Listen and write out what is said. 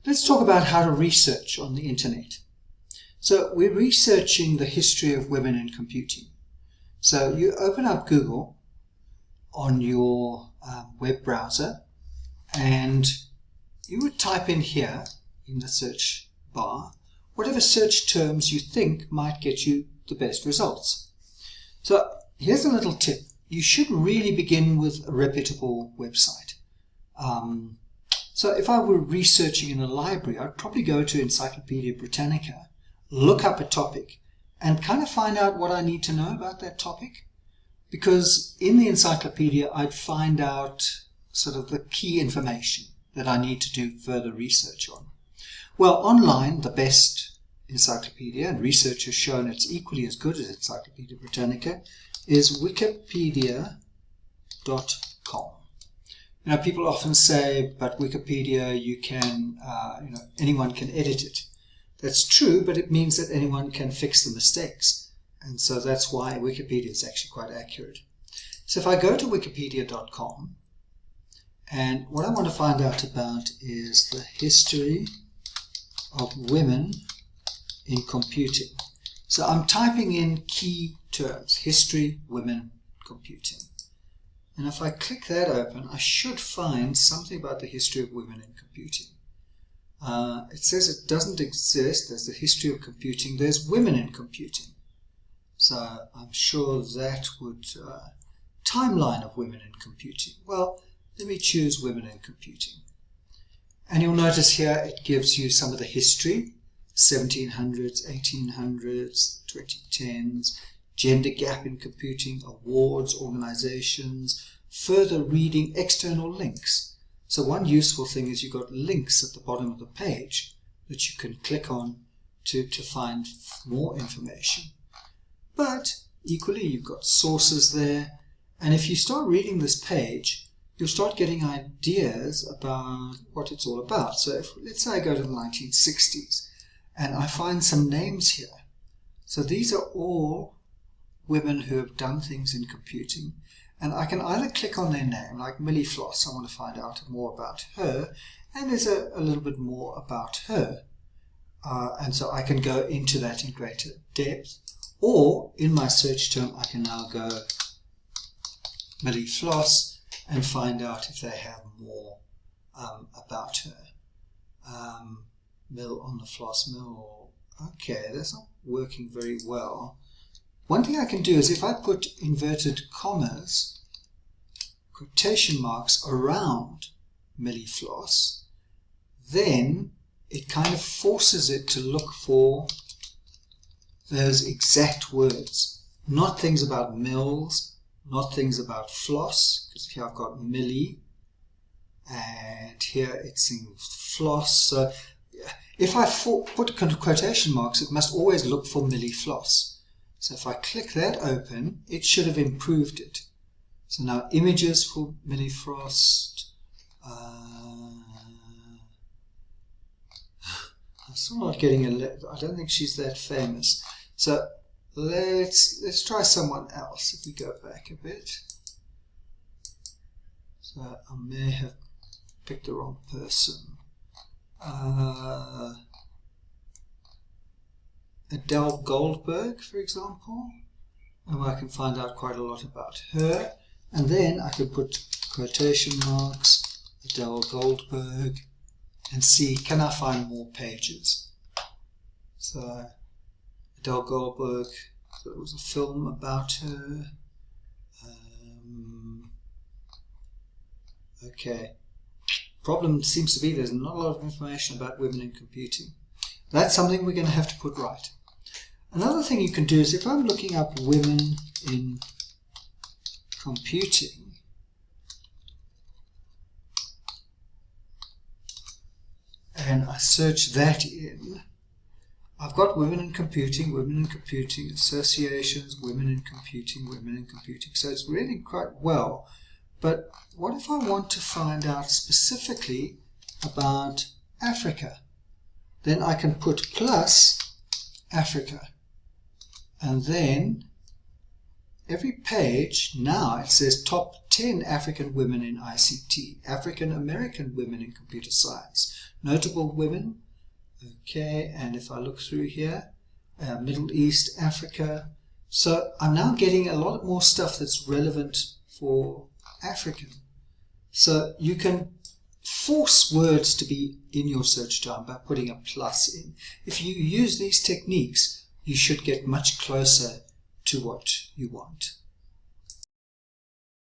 Let's talk about how to research on the internet. So we're researching the history of women in computing. So you open up Google on your web browser and you would type in here in the search bar whatever search terms you think might get you the best results. So here's a little tip. You should really begin with a reputable website. So if I were researching in a library, I'd probably go to Encyclopedia Britannica, look up a topic, and kind of find out what I need to know about that topic. Because in the encyclopedia, I'd find out sort of the key information that I need to do further research on. Well, online, the best encyclopedia, and research has shown it's equally as good as Encyclopedia Britannica, is wikipedia.com. You know, people often say, but Wikipedia, you can, anyone can edit it. That's true, but it means that anyone can fix the mistakes. And so that's why Wikipedia is actually quite accurate. So if I go to wikipedia.com, and what I want to find out about is the history of women in computing. So I'm typing in key terms, history, women, computing. And if I click that open, I should find something about the history of women in computing. It says it doesn't exist. There's the history of computing. There's women in computing. So I'm sure that would... timeline of women in computing. Well, let me choose women in computing. And you'll notice here it gives you some of the history, 1700s, 1800s, 2010s, gender gap in computing, awards, organizations, further reading, external links. So one useful thing is you've got links at the bottom of the page that you can click on to find more information. But equally, you've got sources there. And if you start reading this page, you'll start getting ideas about what it's all about. So let's say I go to the 1960s and I find some names here. So these are all women who have done things in computing. And I can either click on their name, like Millie Floss, I want to find out more about her, and there's a little bit more about her. And so I can go into that in greater depth. Or in my search term, I can now go Millie Floss and find out if they have more about her. Mill on the floss mill. Okay, that's not working very well. One thing I can do is if I put inverted commas, quotation marks around Millie Floss, then it kind of forces it to look for those exact words, not things about mills, not things about floss, because here I've got Millie, and here it's in floss. So if I put quotation marks, it must always look for Millie Floss. So if I click that open, it should have improved it. So now images for Millie Frost. I'm still not getting I don't think she's that famous. So let's try someone else if we go back a bit. So I may have picked the wrong person. Adele Goldberg, for example, and I can find out quite a lot about her. And then I can put quotation marks, Adele Goldberg, and see, can I find more pages? So Adele Goldberg, so there was a film about her. Okay. Problem seems to be there's not a lot of information about women in computing. That's something we're going to have to put right. Another thing you can do is if I'm looking up women in computing, and I search that in, I've got women in computing, associations, women in computing. So it's really quite well. But what if I want to find out specifically about Africa? Then I can put plus Africa. And then every page, now it says top 10 10 African women in ICT, African American women in computer science, notable women. Okay, and if I look through here, Middle East, Africa. So I'm now getting a lot more stuff that's relevant for African. So you can force words to be in your search term by putting a plus in. If you use these techniques, you should get much closer to what you want.